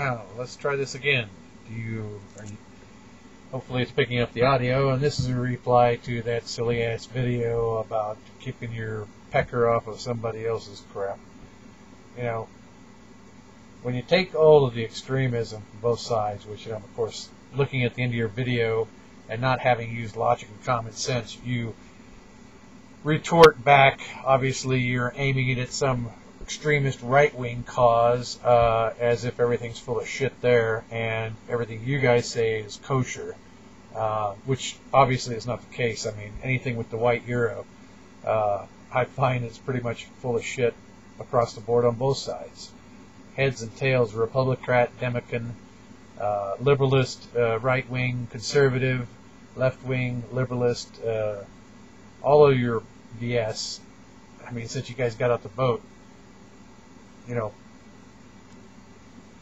Now, let's try this again. Hopefully it's picking up the audio, and this is a reply to that silly-ass video about keeping your pecker off of somebody else's crap. You know, when you take all of the extremism from both sides, which I'm, of course, looking at the end of your video and not having used logic and common sense, you retort back. Obviously, you're aiming it at some extremist right-wing cause, as if everything's full of shit there, and everything you guys say is kosher, which obviously is not the case. I mean, anything with the white euro, I find it's pretty much full of shit across the board on both sides. Heads and tails, Republican, Democrat, liberalist, right-wing, conservative, left-wing, liberalist, all of your BS. I mean, since you guys got out the boat, you know,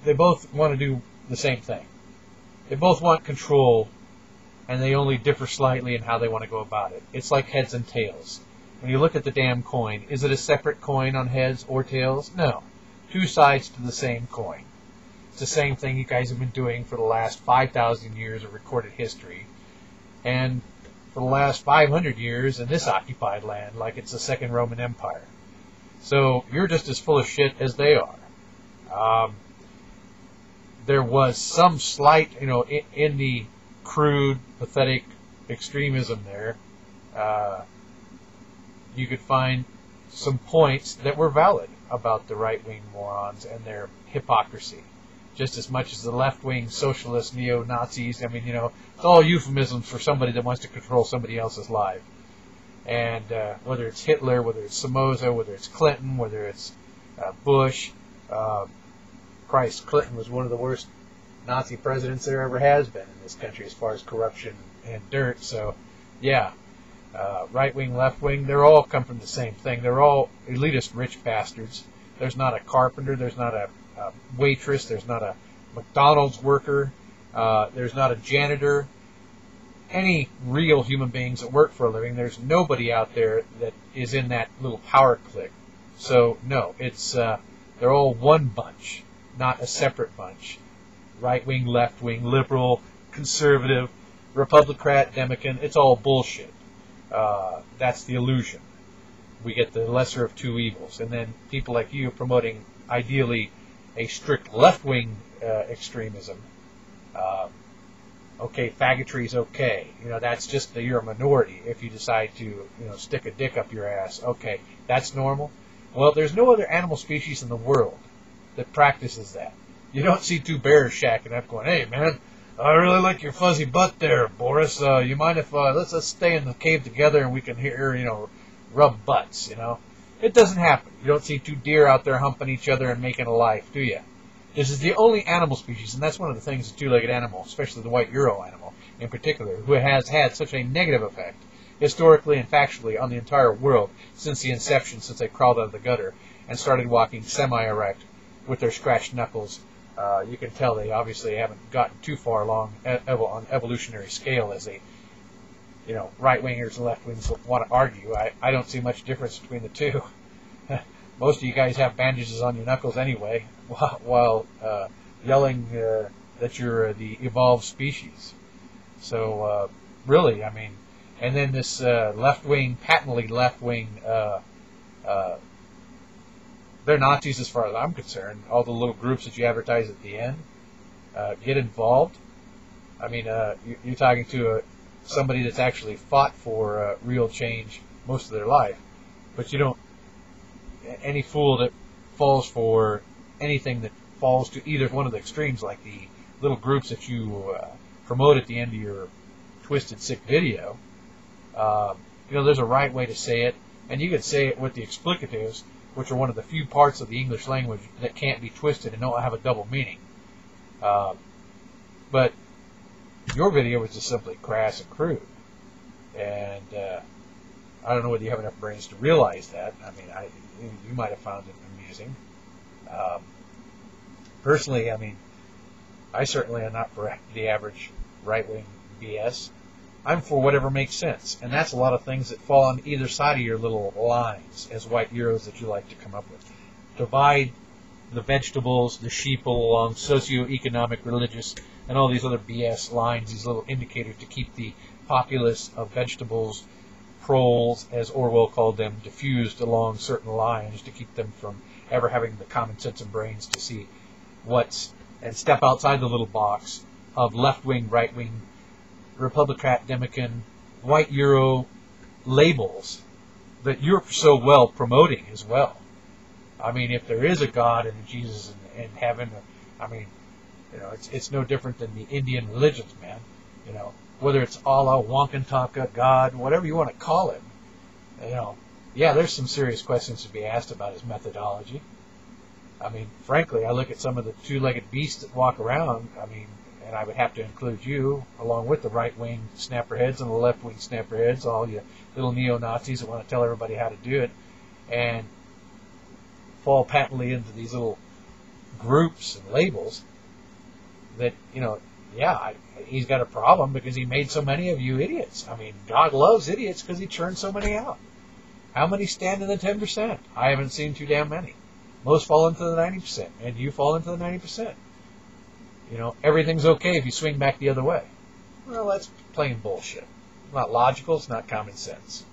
they both want to do the same thing. They both want control, and they only differ slightly in how they want to go about it. It's like heads and tails. When you look at the damn coin, is it a separate coin on heads or tails? No. Two sides to the same coin. It's the same thing you guys have been doing for the last 5,000 years of recorded history, and for the last 500 years in this occupied land, like it's the Second Roman Empire. So you're just as full of shit as they are. There was some slight, in the crude, pathetic extremism there. You could find some points that were valid about the right-wing morons and their hypocrisy, just as much as the left-wing socialist neo-Nazis. I mean, it's all euphemisms for somebody that wants to control somebody else's life. And whether it's Hitler, whether it's Somoza, whether it's Clinton, whether it's Bush, Christ, Clinton was one of the worst Nazi presidents there ever has been in this country as far as corruption and dirt. So, yeah, right-wing, left-wing, they're all come from the same thing. They're all elitist rich bastards. There's not a carpenter, there's not a waitress, there's not a McDonald's worker, there's not a janitor. Any real human beings that work for a living, there's nobody out there that is in that little power clique. So, no, it's they're all one bunch, not a separate bunch. Right-wing, left-wing, liberal, conservative, Republican, Democrat, it's all bullshit. That's the illusion. We get the lesser of two evils. And then people like you promoting, ideally, a strict left-wing extremism. Okay, faggotry is okay. That's just that you're a minority. If you decide to, stick a dick up your ass, okay, that's normal. Well, there's no other animal species in the world that practices that. You don't see two bears shacking up going, hey, man, I really like your fuzzy butt there, Boris. You mind if, let's stay in the cave together and we can hear, rub butts, It doesn't happen. You don't see two deer out there humping each other and making a life, do you? This is the only animal species, and that's one of the things, the two-legged animal, especially the white Euro animal in particular, who has had such a negative effect, historically and factually, on the entire world since the inception, since they crawled out of the gutter and started walking semi-erect with their scratched knuckles. You can tell they obviously haven't gotten too far along on evolutionary scale as they, right-wingers and left-wingers want to argue. I don't see much difference between the two. Most of you guys have bandages on your knuckles anyway, while yelling that you're the evolved species. So, really, I mean, and then this left-wing, patently left-wing, they're Nazis as far as I'm concerned. All the little groups that you advertise at the end, get involved. I mean, you're talking to somebody that's actually fought for real change most of their life, but you don't. Any fool that falls for anything that falls to either one of the extremes, like the little groups that you promote at the end of your twisted, sick video, there's a right way to say it, and you could say it with the explicatives, which are one of the few parts of the English language that can't be twisted and don't have a double meaning. But your video was just simply crass and crude, and I don't know whether you have enough brains to realize that. I mean, you might have found it amusing. Personally, I mean, I certainly am not for the average right-wing BS. I'm for whatever makes sense, and that's a lot of things that fall on either side of your little lines as white Euros that you like to come up with. Divide the vegetables, the sheeple along socioeconomic, religious, and all these other BS lines, these little indicators to keep the populace of vegetables, proles, as Orwell called them, diffused along certain lines to keep them from ever having the common sense and brains to see what's, and step outside the little box of left-wing, right-wing, Republican, Democrat, white Euro labels that you're so well promoting as well. I mean, if there is a God and a Jesus and heaven, I mean, it's no different than the Indian religions, man. Whether it's Allah, Wankantaka, God, whatever you want to call him, yeah, there's some serious questions to be asked about his methodology. I mean, frankly, I look at some of the two-legged beasts that walk around, and I would have to include you, along with the right-wing snapperheads and the left-wing snapperheads, all you little neo-Nazis that want to tell everybody how to do it, and fall patently into these little groups and labels that, he's got a problem because he made so many of you idiots. I mean, God loves idiots because he churned so many out. How many stand in the 10%? I haven't seen too damn many. Most fall into the 90%, and you fall into the 90%. Everything's okay if you swing back the other way. Well, that's plain bullshit. It's not logical. It's not common sense.